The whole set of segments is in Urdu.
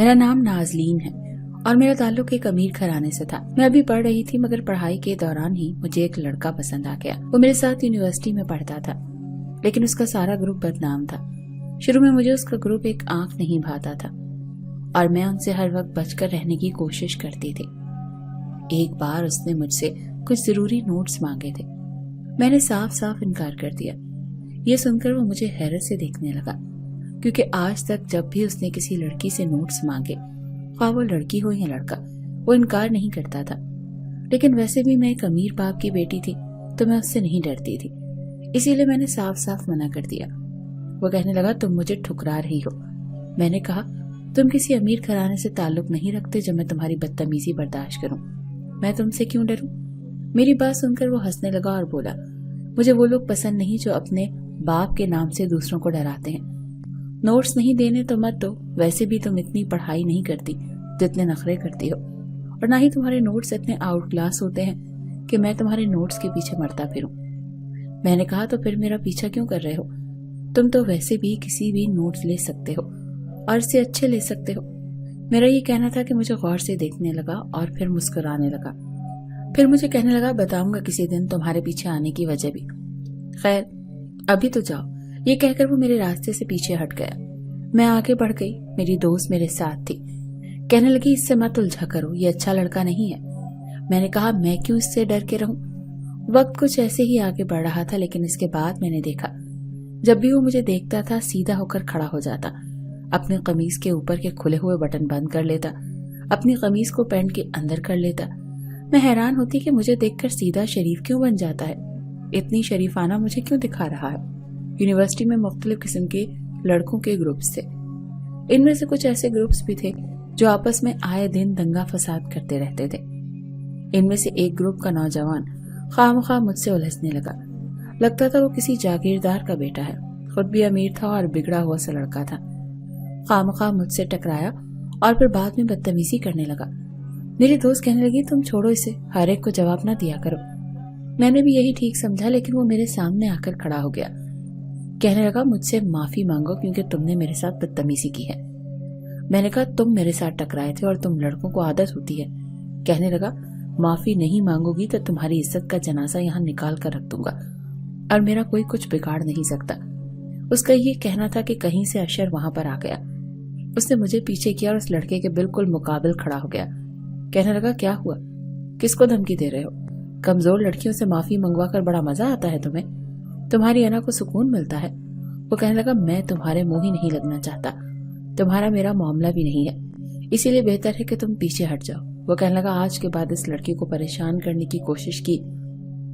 میرا نام نازلین ہے اور میرا تعلق ایک امیر گھرانے سے تھا۔ میں ابھی پڑھ رہی تھی مگر پڑھائی کے دوران ہی مجھے ایک لڑکا پسند آ گیا۔ وہ میرے ساتھ یونیورسٹی میں پڑھتا تھا لیکن اس کا سارا گروپ بدنام تھا۔ شروع میں مجھے اس کا گروپ ایک آنکھ نہیں بھاتا تھا اور میں ان سے ہر وقت بچ کر رہنے کی کوشش کرتی تھی۔ ایک بار اس نے مجھ سے کچھ ضروری نوٹس مانگے تھے۔ میں نے صاف صاف انکار کر دیا۔ یہ سن کر وہ مجھے حیرت سے دیکھنے لگا کیونکہ آج تک جب بھی اس نے کسی لڑکی سے نوٹس مانگے، خواہ وہ لڑکی ہو یا لڑکا، وہ انکار نہیں کرتا تھا۔ لیکن ویسے بھی میں ایک امیر باپ کی بیٹی تھی تو میں اس سے نہیں ڈرتی تھی، اسی لیے میں نے صاف صاف منع کر دیا۔ وہ کہنے لگا تم مجھے ٹھکرا رہی ہو۔ میں نے کہا تم کسی امیر گھرانے سے تعلق نہیں رکھتے جو میں تمہاری بدتمیزی برداشت کروں، میں تم سے کیوں ڈروں؟ میری بات سن کر وہ ہنسنے لگا اور بولا مجھے وہ لوگ پسند نہیں جو اپنے باپ کے نام سے دوسروں کو ڈراتے ہیں۔ نوٹس نہیں دینے تو مت دو، ویسے بھی تم اتنی پڑھائی نہیں کرتی جتنے نخرے کرتی ہو، اور نہ ہی تمہارے نوٹس اتنے آؤٹ کلاس ہوتے ہیں کہ میں تمہارے نوٹس کے پیچھے مرتا پھروں۔ میں نے کہا تو پھر میرا پیچھا کیوں کر رہے ہو؟ تم تو ویسے بھی کسی بھی نوٹس لے سکتے ہو اور اس سے اچھے لے سکتے ہو۔ میرا یہ کہنا تھا کہ مجھے غور سے دیکھنے لگا اور پھر مسکرانے لگا۔ پھر مجھے کہنے لگا بتاؤں گا کسی دن تمہارے پیچھے آنے کی وجہ بھی، خیر ابھی تو جاؤ۔ یہ کہہ کر وہ میرے راستے سے پیچھے ہٹ گیا۔ میں آگے بڑھ گئی، میری دوست میرے ساتھ تھی۔ کہنے لگی اس سے مت الجھا کرو، یہ اچھا لڑکا نہیں ہے۔ میں نے کہا میں کیوں اس سے ڈر کے رہوں؟ وقت کچھ ایسے ہی آگے بڑھ رہا تھا، لیکن اس کے بعد میں نے دیکھا جب بھی وہ مجھے دیکھتا تھا سیدھا ہو کر کھڑا ہو جاتا، اپنے قمیض کے اوپر کے کھلے ہوئے بٹن بند کر لیتا، اپنی قمیض کو پینٹ کے اندر کر لیتا۔ میں حیران ہوتی کہ مجھے دیکھ کر سیدھا شریف کیوں بن جاتا ہے، اتنی شریفانہ مجھے کیوں دکھا رہا ہے۔ یونیورسٹی میں مختلف قسم کے لڑکوں کے گروپس تھے، ان میں سے کچھ ایسے گروپس بھی تھے جو آپس میں آئے دن دنگا فساد کرتے رہتے تھے۔ ان میں سے ایک گروپ کا نوجوان خواہ مخواہ مجھ سے الجھنے لگا۔ لگتا تھا وہ کسی جاگیردار کا بیٹا ہے، خود بھی امیر تھا اور بگڑا ہوا سا لڑکا تھا۔ خواہ مخواہ مجھ سے ٹکرایا اور پھر بعد میں بدتمیزی کرنے لگا۔ میری دوست کہنے لگی تم چھوڑو اسے، ہر ایک کو جواب نہ دیا کرو۔ میں نے بھی یہی ٹھیک سمجھا، لیکن وہ میرے سامنے آ کر کھڑا ہو گیا۔ کہنے لگا مجھ سے معافی مانگو کیونکہ تم نے میرے ساتھ بدتمیزی کی ہے۔ میں نے کہا تم میرے ساتھ ٹکرائے تھے اور تم لڑکوں کو عادت ہوتی ہے۔ کہنے لگا معافی نہیں مانگو گی تو تمہاری عزت کا جنازہ یہاں نکال کر رکھ دوں گا اور میرا کوئی کچھ بگاڑ نہیں سکتا۔ اس کا یہ کہنا تھا کہ کہیں سے اشر وہاں پر آ گیا۔ اس نے مجھے پیچھے کیا اور اس لڑکے کے بالکل مقابل کھڑا ہو گیا۔ کہنے لگا کیا ہوا؟ کس کو دھمکی دے رہے ہو؟ کمزور لڑکیوں سے معافی منگوا کر بڑا مزہ آتا ہے تمہیں؟ تمہاری انا کو سکون ملتا ہے؟ وہ کہنے لگا میں تمہارے منہ ہی نہیں لگنا چاہتا، تمہارا میرا معاملہ بھی نہیں ہے، اسی لیے بہتر ہے کہ تم پیچھے ہٹ جاؤ۔ وہ کہنے لگا آج کے بعد اس لڑکی کو پریشان کرنے کی کوشش کی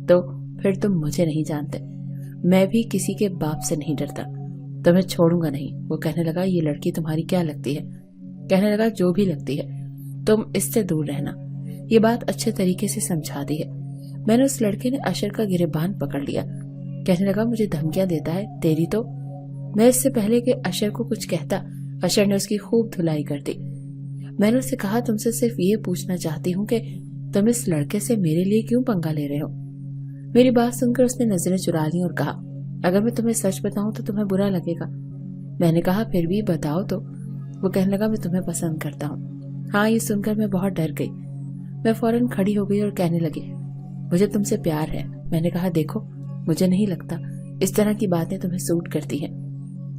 تو پھر تم مجھے نہیں جانتے، میں بھی کسی کے باپ سے نہیں ڈرتا، تمہیں چھوڑوں گا نہیں۔ وہ کہنے لگا یہ لڑکی تمہاری کیا لگتی ہے؟ کہنے لگا جو بھی لگتی ہے، تم اس سے دور رہنا۔ یہ بات اچھے طریقے سے سمجھا دی ہے۔ میں نے اس لڑکے نے اشر کا گریبان پکڑ لیا۔ کہنے لگا مجھے دھمکیاں دیتا ہے تیری تو۔ میں اس سے پہلے کہ اشر کو کچھ کہتا، اشر نے اس کی خوب دھلائی کر دی۔ میں نے اس سے کہا تم سے صرف یہ پوچھنا چاہتی ہوں کہ تم اس لڑکے سے میرے لیے کیوں پنگا لے رہے ہو؟ میری بات سن کر اس نے نظریں چرا لی اور کہا اگر میں تمہیں سچ بتاؤں تو تمہیں برا لگے گا۔ میں نے کہا پھر بھی بتاؤ تو۔ وہ کہنے لگا میں تمہیں پسند کرتا ہوں۔ ہاں، یہ سن کر میں بہت ڈر گئی۔ میں فوراً کھڑی ہو گئی اور کہنے لگی مجھے تم سے پیار ہے۔ میں نے کہا دیکھو مجھے نہیں لگتا اس طرح کی باتیں تمہیں سوٹ کرتی ہیں،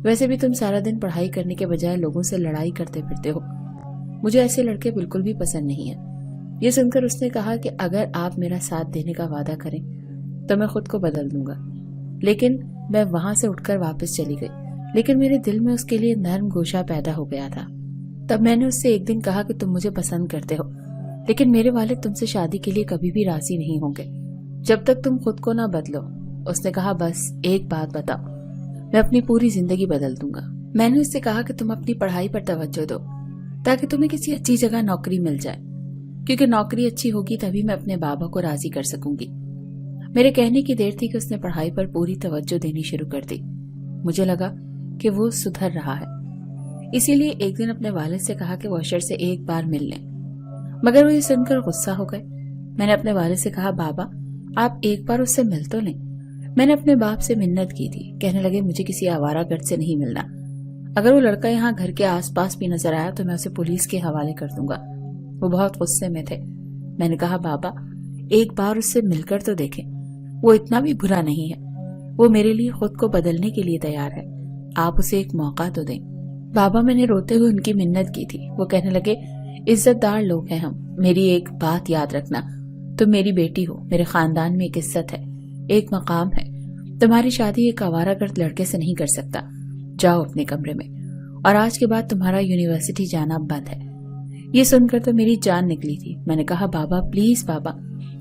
ویسے بھی تم سارا دن پڑھائی کرنے کے بجائے لوگوں سے لڑائی کرتے پھرتے ہو، مجھے ایسے لڑکے بالکل بھی پسند نہیں ہیں۔ یہ سن کر اس نے کہا کہ اگر آپ میرا ساتھ دینے کا وعدہ کریں تو میں خود کو بدل دوں گا۔ لیکن میں وہاں سے اٹھ کر واپس چلی گئی، لیکن میرے دل میں اس کے لیے نرم گوشہ پیدا ہو گیا تھا۔ تب میں نے اس سے ایک دن کہا کہ تم مجھے پسند کرتے ہو، لیکن میرے والد تم سے شادی کے لیے کبھی بھی راضی نہیں ہوں گے جب تک تم خود کو نہ بدلو۔ اس نے کہا بس ایک بات بتاؤ، میں اپنی پوری زندگی بدل دوں گا۔ میں نے اس سے کہا کہ تم اپنی پڑھائی پر توجہ دو تاکہ تمہیں کسی اچھی جگہ نوکری مل جائے، کیونکہ نوکری اچھی ہوگی تبھی میں اپنے بابا کو راضی کر سکوں گی۔ میرے کہنے کی دیر تھی کہ اس نے پڑھائی پر پوری توجہ دینی شروع کر دی۔ مجھے لگا کہ وہ سدھر رہا ہے، اسی لیے ایک دن اپنے والد سے کہا کہ وہ اشر سے ایک بار مل لیں، مگر وہ یہ سن کر غصہ ہو گئے۔ میں نے اپنے والد سے کہا بابا آپ ایک بار اس سے مل تو لیں۔ میں نے اپنے باپ سے منت کی تھی، کہنے لگے مجھے کسی آوارہ گرد سے نہیں ملنا، اگر وہ لڑکا یہاں گھر کے آس پاس بھی نظر آیا تو میں اسے پولیس کے حوالے کر دوں گا۔ وہ بہت غصے میں تھے۔ میں نے کہا بابا ایک بار اس سے مل کر تو دیکھیں، وہ اتنا بھی برا نہیں ہے، وہ میرے لیے خود کو بدلنے کے لیے تیار ہے، آپ اسے ایک موقع تو دیں۔ بابا میں نے روتے ہوئے ان کی منت کی تھی۔ وہ کہنے لگے عزت دار لوگ ہیں ہم، میری ایک بات یاد رکھنا، تم میری بیٹی ہو، میرے خاندان میں ایک عزت ہے، ایک مقام ہے، تمہاری شادی ایک آوارہ گرد لڑکے سے نہیں کر سکتا، جاؤ اپنے کمرے میں، اور آج کے بعد تمہارا یونیورسٹی جانا بند ہے۔ یہ سن کر تو میری جان نکلی تھی۔ میں نے کہا بابا پلیز بابا۔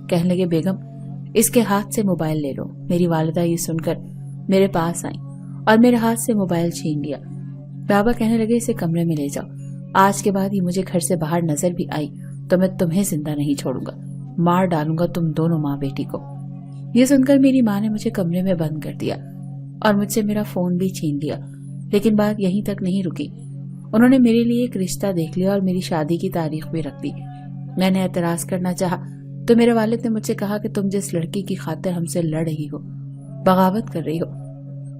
کہنے لگے بیگم اس کے ہاتھ سے موبائل لے لو۔ میری والدہ یہ سن کر میرے پاس آئیں اور میرے ہاتھ سے موبائل چھین لیا۔ بابا کہنے لگے اسے کمرے میں لے جاؤ، آج کے بعد یہ مجھے گھر سے باہر نظر بھی آئی تو میں تمہیں زندہ نہیں چھوڑوں گا، مار ڈالوں گا تم دونوں ماں بیٹی کو۔ یہ سن کر میری ماں نے مجھے کمرے میں بند کر دیا اور مجھ سے میرا فون بھی چھین لیا، لیکن بات یہیں تک نہیں رکی۔ انہوں نے میرے لیے ایک رشتہ دیکھ لیا اور میری شادی کی تاریخ بھی رکھ دی۔ میں نے اعتراض کرنا چاہا تو میرے والد نے مجھ سے کہا کہ تم جس لڑکی کی خاطر ہم سے لڑ رہی ہو، بغاوت کر رہی ہو،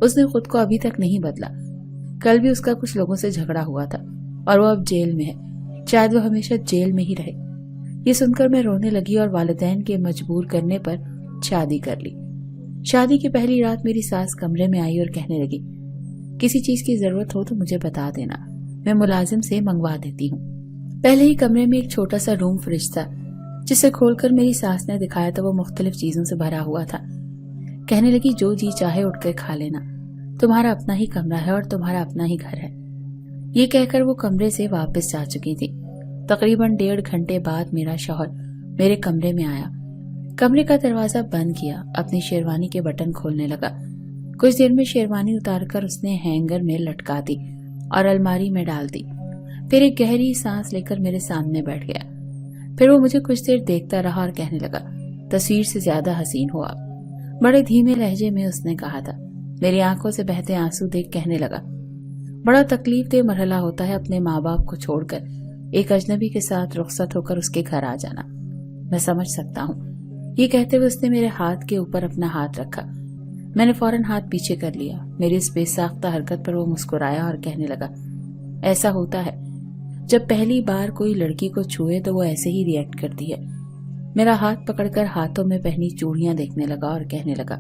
اس نے خود کو ابھی تک نہیں بدلا، کل بھی اس کا کچھ لوگوں سے جھگڑا ہوا تھا اور وہ اب جیل میں ہے، شاید وہ ہمیشہ جیل میں ہی رہے۔ یہ سن کر میں رونے لگی اور والدین کے مجبور کرنے پر شادی کر لی۔ شادی کی پہلی رات میری ساس کمرے میں آئی اور کہنے لگی کسی چیز کی ضرورت ہو تو مجھے بتا دینا، میں ملازم سے منگوا دیتی ہوں۔ پہلے ہی کمرے میں ایک چھوٹا سا روم فریج تھا جسے کھول کر میری ساس نے دکھایا تو وہ مختلف چیزوں سے بھرا ہوا تھا۔ کہنے لگی جو جی چاہے اٹھ کر کھا لینا، تمہارا اپنا ہی کمرہ ہے اور تمہارا اپنا ہی گھر ہے۔ یہ کہہ کر وہ کمرے سے واپس جا چکی تھی۔ تقریباً 1.5 گھنٹے بعد میرا شوہر میرے کمرے میں آیا، کمرے کا دروازہ بند کیا، اپنی شیروانی کے بٹن کھولنے لگا۔ کچھ دیر میں شیروانی اتار کر اس نے ہینگر میں لٹکا دی اور الماری میں ڈال دی، پھر ایک گہری سانس لے کر میرے سامنے بیٹھ گیا۔ پھر وہ مجھے کچھ دیر دیکھتا رہا اور کہنے لگا تصویر سے زیادہ حسین ہو آپ۔ بڑے دھیمے لہجے میں اس نے کہا تھا۔ میری آنکھوں سے بہتے آنسو دیکھ کہنے لگا بڑا تکلیف دہ مرحلہ ہوتا ہے اپنے ماں باپ کو چھوڑ کر ایک اجنبی کے ساتھ رخصت ہو کر اس کے گھر آ جانا، میں سمجھ سکتا ہوں۔ یہ کہتے ہوئے اس نے میرے ہاتھ کے اوپر اپنا ہاتھ رکھا۔ میں نے فوراً ہاتھ پیچھے کر لیا۔ میری اس بے ساختہ حرکت پر وہ مسکرایا اور کہنے لگا ایسا ہوتا ہے جب پہلی بار کوئی لڑکی کو چھوئے تو وہ ایسے ہی ریئیکٹ کرتی ہے۔ میرا ہاتھ پکڑ کر ہاتھوں میں پہنی چوڑیاں دیکھنے لگا اور کہنے لگا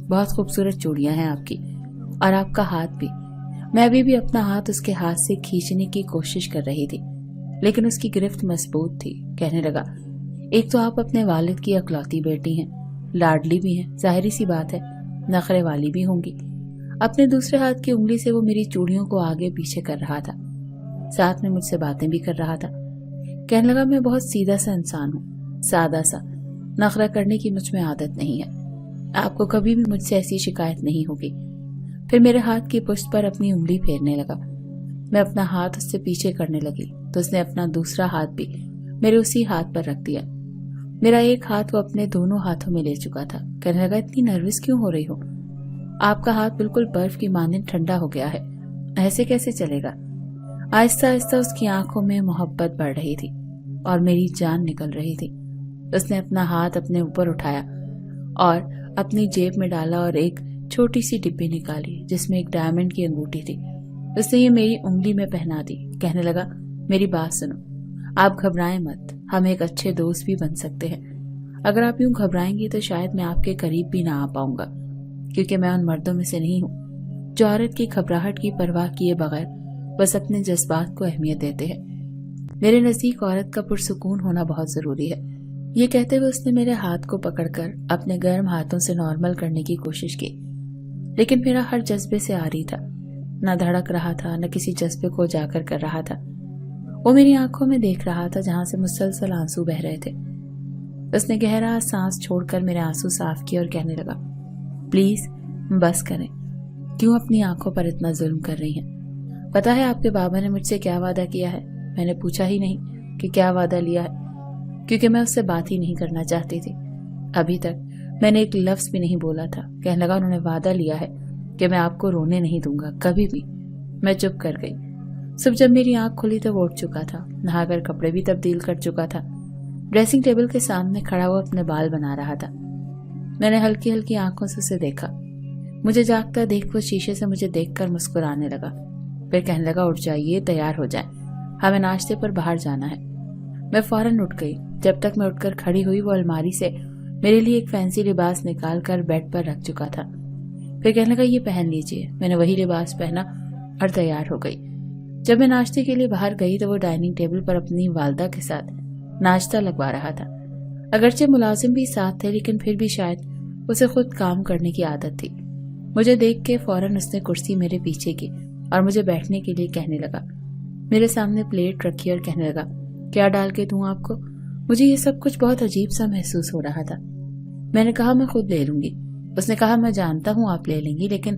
بہت خوبصورت چوڑیاں ہیں آپ کی، اور آپ کا ہاتھ بھی۔ میں ابھی بھی اپنا ہاتھ اس کے ہاتھ سے کھینچنے کی کوشش کر رہی تھی لیکن اس کی گرفت مضبوط تھی۔ کہنے لگا ایک تو آپ اپنے والد کی اکلوتی بیٹی ہیں، لاڈلی بھی ہیں، ظاہری سی بات ہے نخرے والی بھی ہوں گی۔ اپنے دوسرے ہاتھ کی انگلی سے وہ میری چوڑیوں کو آگے پیچھے کر رہا تھا، ساتھ میں مجھ سے باتیں بھی کر رہا تھا۔ کہنے لگا میں بہت سیدھا سا انسان ہوں، سادہ سا، نخرہ کرنے کی مجھ میں عادت نہیں ہے، آپ کو کبھی بھی مجھ سے ایسی شکایت نہیں ہوگی۔ پھر میرے ہاتھ کی پشت پر اپنی انگلی پھیرنے لگا۔ میں اپنا ہاتھ اس سے پیچھے کرنے لگی تو اس نے اپنا دوسرا ہاتھ بھی میرے اسی ہاتھ پر رکھ دیا۔ میرا ایک ہاتھ وہ اپنے دونوں ہاتھوں میں لے چکا تھا۔ کہنے لگا اتنی نروس کیوں ہو رہی ہو؟ آپ کا ہاتھ بالکل برف کی مانند ٹھنڈا ہو گیا ہے، ایسے کیسے چلے گا؟ آہستہ آہستہ اس کی آنکھوں میں محبت بڑھ رہی تھی اور میری جان نکل رہی تھی۔ اس نے اپنا ہاتھ اپنے اوپر اٹھایا اور اپنی جیب میں ڈالا اور ایک چھوٹی سی ڈبی نکالی جس میں ایک ڈائمنڈ کی انگوٹھی تھی۔ اس نے یہ میری انگلی میں پہنا دی۔ کہنے لگا میری بات سنو، آپ گھبرائیں مت، ہم ایک اچھے دوست بھی بن سکتے ہیں۔ اگر آپ یوں گھبرائیں گی تو شاید میں آپ کے قریب بھی نہ آ پاؤں گا، کیونکہ میں ان مردوں میں سے نہیں ہوں جو عورت کی گھبراہٹ کی پرواہ کیے بغیر بس اپنے جذبات کو اہمیت دیتے ہیں۔ میرے نزدیک عورت کا پرسکون ہونا بہت ضروری ہے۔ یہ کہتے ہوئے اس نے میرے ہاتھ کو پکڑ کر اپنے گرم ہاتھوں سے نارمل کرنے کی کوشش کی، لیکن میرا ہر جذبے سے آری تھا، نہ دھڑک رہا تھا نہ کسی جذبے کو اجاگر کر رہا تھا۔ وہ میری آنکھوں میں دیکھ رہا تھا جہاں سے مسلسل آنسو بہ رہے تھے۔ اس نے گہرا سانس چھوڑ کر میرے آنسو صاف کیے اور کہنے لگا پلیز بس کریں، کیوں اپنی آنکھوں پر اتنا ظلم کر رہی ہیں؟ پتا ہے آپ کے بابا نے مجھ سے کیا وعدہ کیا ہے؟ میں نے پوچھا ہی نہیں کہ کیا وعدہ لیا ہے، کیونکہ میں اس سے بات ہی نہیں کرنا چاہتی تھی۔ ابھی تک میں نے ایک لفظ بھی نہیں بولا تھا۔ کہنے لگا انہوں نے وعدہ لیا ہے کہ میں آپ کو رونے نہیں دوں گا کبھی بھی۔ میں چپ کر گئی۔ صبح جب میری آنکھ کھلی تو وہ اٹھ چکا تھا، نہا کر کپڑے بھی تبدیل کر چکا تھا، ڈریسنگ ٹیبل کے سامنے کھڑا ہوا اپنے بال بنا رہا تھا۔ میں نے ہلکی ہلکی آنکھوں سے اسے دیکھا۔ مجھے جاگتا دیکھ وہ شیشے سے مجھے دیکھ کر مسکرانے لگا۔ پھر کہنے لگا اٹھ جائیے، تیار ہو جائیں، ہمیں ناشتے پر باہر جانا ہے۔ میں فوراً اٹھ گئی۔ جب تک میں اٹھ کر کھڑی ہوئی وہ الماری سے میرے لیے ایک فینسی لباس نکال کر بیڈ پر رکھ چکا تھا۔ پھر کہنے لگا یہ پہن لیجئے۔ میں نے وہی لباس پہنا اور تیار ہو گئی۔ جب میں ناشتے کے لیے باہر گئی تو وہ ڈائننگ ٹیبل پر اپنی والدہ کے ساتھ ناشتہ لگوا رہا تھا۔ اگرچہ ملازم بھی ساتھ تھے لیکن پھر بھی شاید اسے خود کام کرنے کی عادت تھی۔ مجھے دیکھ کے فوراً اس نے کرسی میرے پیچھے کی اور مجھے بیٹھنے کے لیے کہنے لگا۔ میرے سامنے پلیٹ رکھی اور کہنے لگا کیا ڈال کے دوں آپ کو؟ مجھے یہ سب کچھ بہت عجیب سا محسوس ہو رہا تھا۔ میں نے کہا میں خود لے لوں گی۔ اس نے کہا میں جانتا ہوں آپ لے لیں گی لیکن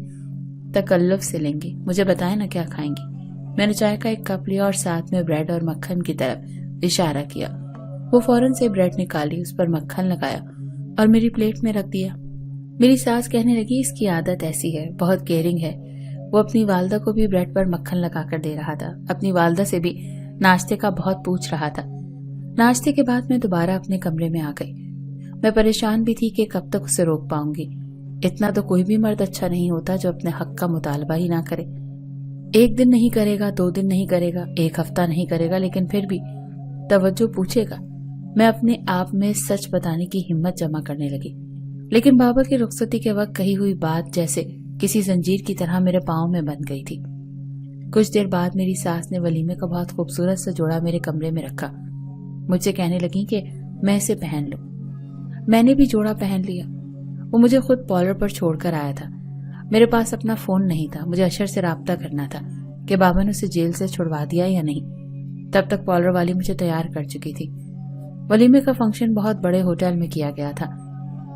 تکلف سے لیں گی، مجھے بتائیں نا کیا کھائیں گی۔ میں نے چائے کا ایک کپ لیا اور ساتھ میں بریڈ اور مکھن کی طرف اشارہ کیا۔ وہ فوراً سے بریڈ نکالی، اس پر مکھن لگایا اور میری پلیٹ میں رکھ دیا۔ میری ساس کہنے لگی اس کی عادت ایسی ہے، بہت کیئرنگ ہے۔ وہ اپنی والدہ کو بھی بریڈ پر مکھن لگا کر دے رہا تھا، اپنی والدہ سے بھی ناشتے کا بہت پوچھ رہا تھا۔ ناشتے کے بعد میں دوبارہ اپنے کمرے میں آ گئی۔ میں پریشان بھی تھی کہ کب تک اسے روک پاؤں گی۔ اتنا تو کوئی بھی مرد اچھا نہیں ہوتا جو اپنے حق کا مطالبہ ہی نہ کرے۔ ایک دن نہیں کرے گا، 2 دن نہیں کرے گا، 1 ہفتہ نہیں کرے گا، لیکن پھر بھی توجہ پوچھے گا۔ میں اپنے آپ میں سچ بتانے کی ہمت جمع کرنے لگی، لیکن بابا کی رخصتی کے وقت کہی ہوئی بات جیسے کسی زنجیر کی طرح میرے پاؤں میں بندھ گئی تھی۔ کچھ دیر بعد میری ساس نے ولیمے کا بہت خوبصورت سا جوڑا میرے کمرے میں رکھا۔ مجھ سے کہنے لگی کہ میں اسے پہن لوں۔ میں نے بھی جوڑا پہن لیا۔ وہ مجھے خود پارلر پر چھوڑ کر آیا تھا۔ میرے پاس اپنا فون نہیں تھا، مجھے اشر سے رابطہ کرنا تھا کہ بابا نے اسے جیل سے چھڑوا دیا یا نہیں۔ تب تک پارلر والی مجھے تیار کر چکی تھی۔ ولیمے کا فنکشن بہت بڑے ہوٹل میں کیا گیا تھا۔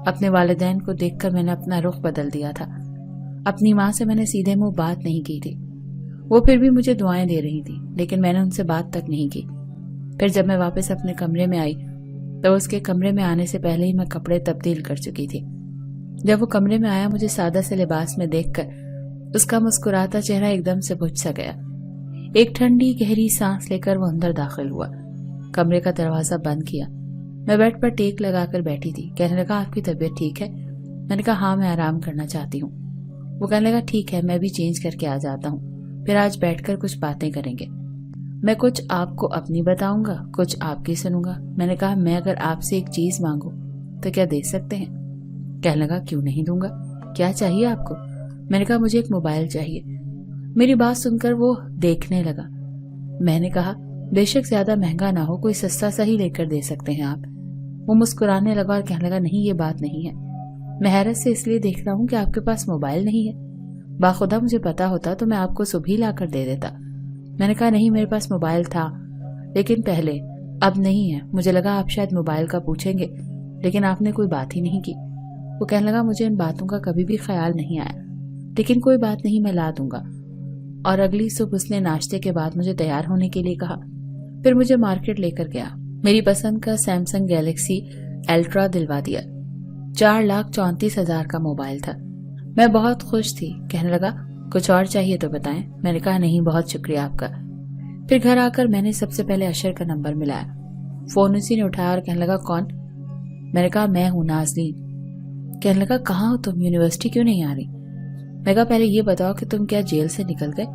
اپنے والدین کو دیکھ کر میں نے اپنا رخ بدل دیا تھا۔ اپنی ماں سے میں نے سیدھے منہ بات نہیں کی تھی۔ وہ پھر بھی مجھے دعائیں دے رہی تھی لیکن میں نے ان سے بات تک نہیں کی۔ پھر جب میں واپس اپنے کمرے میں آئی تو اس کے کمرے میں آنے سے پہلے ہی میں کپڑے تبدیل کر چکی تھی۔ جب وہ کمرے میں آیا مجھے سادہ سے لباس میں دیکھ کر اس کا مسکراتا چہرہ ایک دم سے بجھ سا گیا۔ ایک ٹھنڈی گہری سانس لے کر وہ اندر داخل ہوا، کمرے کا دروازہ بند کیا۔ میں بیڈ پر ٹیک لگا کر بیٹھی تھی۔ کہنے لگا آپ کی طبیعت ٹھیک ہے؟ میں نے کہا ہاں میں آرام کرنا چاہتی ہوں۔ وہ کہنے لگا ٹھیک ہے میں بھی چینج کر کے آ جاتا ہوں، پھر آج بیٹھ کر کچھ باتیں کریں گے۔ میں کچھ آپ کو اپنی بتاؤں گا، کچھ آپ کی سنوں گا۔ میں نے کہا میں اگر آپ سے ایک چیز مانگوں تو کیا دے سکتے ہیں؟ کہنے لگا کیوں نہیں دوں گا، کیا چاہیے آپ کو؟ میں نے کہا مجھے ایک موبائل چاہیے۔ میری بات سن کر وہ دیکھنے لگا۔ میں نے کہا بے شک زیادہ مہنگا نہ ہو، کوئی سستا سا ہی لے کر دے سکتے ہیں آپ۔ وہ مسکرانے لگا اور کہنے لگا نہیں یہ بات نہیں ہے، میں حیرت سے اس لیے دیکھ رہا ہوں کہ آپ کے پاس موبائل نہیں ہے، باخدا مجھے پتا ہوتا تو میں آپ کو صبح ہی لا کر دے دیتا۔ میں نے کہا نہیں میرے پاس موبائل تھا لیکن پہلے، اب نہیں ہے۔ مجھے لگا آپ شاید موبائل کا پوچھیں گے لیکن آپ نے کوئی بات ہی نہیں کی۔ وہ کہنے لگا مجھے ان باتوں کا کبھی بھی خیال نہیں آیا، لیکن کوئی بات نہیں میں لا دوں گا۔ اور اگلی صبح اس نے ناشتے کے بعد مجھے تیار ہونے کے لیے کہا، پھر مجھے مارکیٹ لے کر گیا۔ میری پسند کا سیمسنگ گیلیکسی الٹرا دلوا دیا۔ 4,34,000 کا موبائل تھا۔ میں بہت خوش تھی۔ کہنے لگا کچھ اور چاہیے تو بتائیں۔ میں نے کہا نہیں بہت شکریہ آپ کا۔ پھر گھر آ کر میں نے سب سے پہلے اشر کا نمبر ملایا۔ فون اسی نے اٹھایا اور کہنے لگا کون؟ میں نے کہا میں ہوں نازنین۔ کہنے لگا کہاں ہو تم، یونیورسٹی کیوں نہیں آ رہی؟ میں کہا پہلے یہ بتاؤ کہ تم کیا جیل سے نکل گئے؟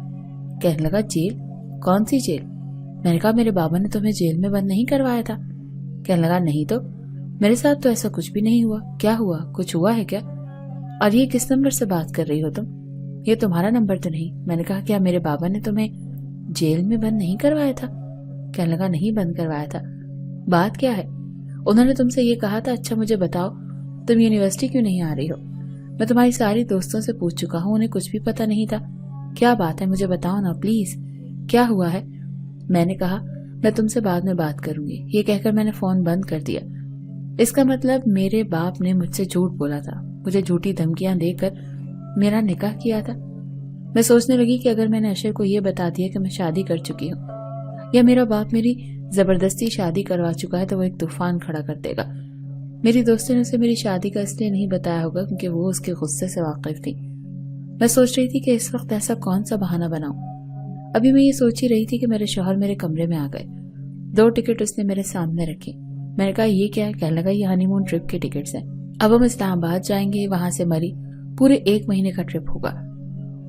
کہنے لگا جیل؟ کون سی جیل؟ میں نے کہا میرے بابا نے تمہیں جیل میں بند نہیں کروایا تھا۔ کہنے لگا نہیں تو، میرے ساتھ تو ایسا کچھ بھی نہیں ہوا۔ کیا ہوا، کچھ ہوا ہے کیا؟ اور یہ کس نمبر سے بات کر رہی ہو تم؟ یہ تمہارا نمبر تو نہیں۔ میں نے کہا کیا میرے بابا نے تمہیں جیل میں بند نہیں کروایا تھا؟ کہنے لگا نہیں بند کروایا تھا۔ بات کیا ہے؟ انہوں نے تم سے یہ کہا تھا اچھا مجھے بتاؤ تم یونیورسٹی کیوں نہیں آ رہی ہو؟ میں تمہاری ساری دوستوں سے پوچھ چکا ہوں، انہیں کچھ بھی پتا نہیں تھا۔ کیا بات ہے مجھے بتاؤ نا پلیز، کیا ہوا ہے؟ میں نے کہا میں تم سے بعد میں بات کروں گی۔ یہ کہہ کر میں نے فون بند کر دیا۔ اس کا مطلب میرے باپ نے مجھ سے جھوٹ بولا تھا، مجھے جھوٹی دھمکیاں دے کر میرا نکاح کیا تھا۔ میں سوچنے لگی کہ اگر میں نے اشر کو یہ بتا دیا کہ میں شادی کر چکی ہوں یا میرا باپ میری زبردستی شادی کروا چکا ہے تو وہ ایک طوفان کھڑا کر دے گا۔ میری دوستوں نے اسے میری شادی کا اس لیے نہیں بتایا ہوگا کیونکہ وہ اس کے غصے سے واقف تھی۔ میں سوچ رہی تھی کہ اس وقت ایسا کون سا بہانہ بناؤں۔ ابھی میں یہ سوچ ہی رہی تھی کہ میرے شوہر میرے کمرے میں آ گئے۔ 2 ٹکٹ اس نے میرے سامنے رکھی۔ میں نے کہا یہ کیا ہے؟ کہنے لگا یہ ہنی مون ٹرپ کے ٹکٹس ہیں، اب ہم اسلام آباد جائیں گے، وہاں سے مری، پورے 1 مہینے کا ٹرپ ہوگا۔